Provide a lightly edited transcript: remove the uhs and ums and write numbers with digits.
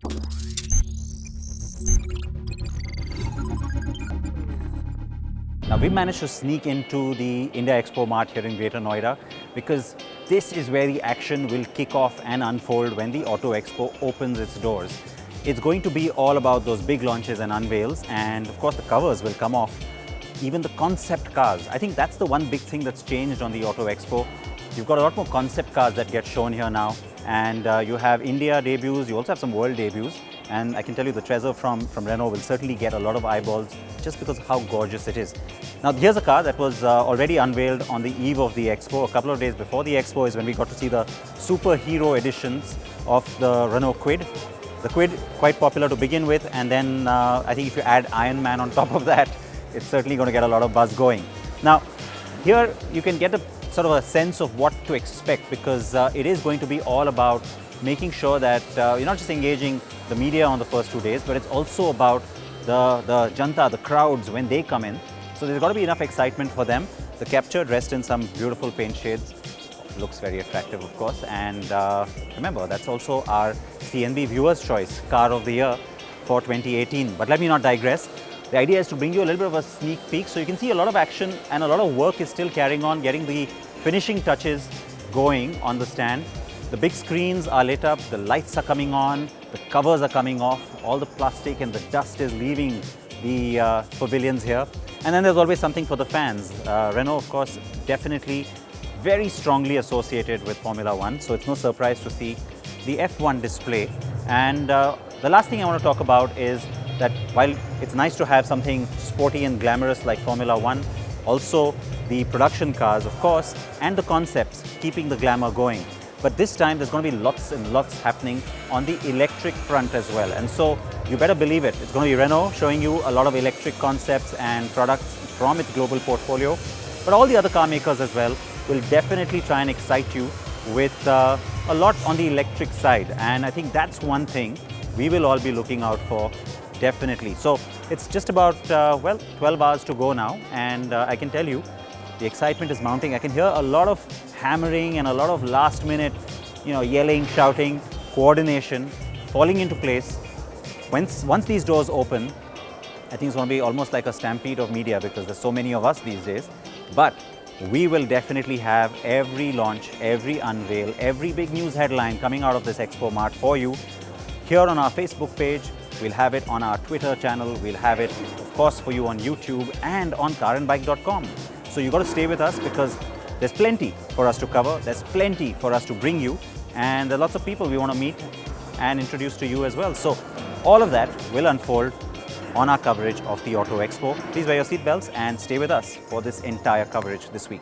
Now we managed to sneak into the India Expo Mart here in Greater Noida because this is where the action will kick off and unfold when the Auto Expo opens its doors. It's going to be all about those big launches and unveils, and of course the covers will come off. Even the concept cars. I think that's the one big thing that's changed on the Auto Expo. You've got a lot more concept cars that get shown here now, and you have India debuts, you also have some world debuts, and I can tell you the TREZOR from Renault will certainly get a lot of eyeballs just because of how gorgeous it is. Now here's a car that was already unveiled on the eve of the Expo. A couple of days before the Expo is when we got to see the superhero editions of the Renault KWID. The KWID, quite popular to begin with, and then I think if you add Iron Man on top of that, it's certainly going to get a lot of buzz going. Now here you can get a sort of a sense of what to expect, because it is going to be all about making sure that you're not just engaging the media on the first 2 days, but it's also about the janta, the crowds when they come in. So there's got to be enough excitement for them. The CAPTUR, dressed in some beautiful paint shades, looks very attractive, of course. And remember, that's also our CNB Viewers' Choice Car of the Year for 2018. But let me not digress. The idea is to bring you a little bit of a sneak peek so you can see a lot of action, and a lot of work is still carrying on, getting the finishing touches going on the stand. The big screens are lit up, the lights are coming on, the covers are coming off, all the plastic and the dust is leaving the pavilions here. And then there's always something for the fans. Renault, of course, definitely very strongly associated with Formula One, so it's no surprise to see the F1 display. And the last thing I want to talk about is that while it's nice to have something sporty and glamorous like Formula One, also the production cars, of course, and the concepts keeping the glamour going. But this time there's going to be lots and lots happening on the electric front as well. And so you better believe it. It's going to be Renault showing you a lot of electric concepts and products from its global portfolio. But all the other car makers as well will definitely try and excite you with a lot on the electric side. And I think that's one thing we will all be looking out for, definitely. So it's just about, well, 12 hours to go now. And I can tell you, the excitement is mounting. I can hear a lot of hammering and a lot of last minute, yelling, shouting, coordination falling into place. Once these doors open, I think it's going to be almost like a stampede of media because there's so many of us these days. But we will definitely have every launch, every unveil, every big news headline coming out of this Expo Mart for you here on our Facebook page. We'll have it on our Twitter channel. We'll have it, of course, for you on YouTube and on carandbike.com. So you've got to stay with us because there's plenty for us to cover. There's plenty for us to bring you. And there are lots of people we want to meet and introduce to you as well. So all of that will unfold on our coverage of the Auto Expo. Please wear your seatbelts and stay with us for this entire coverage this week.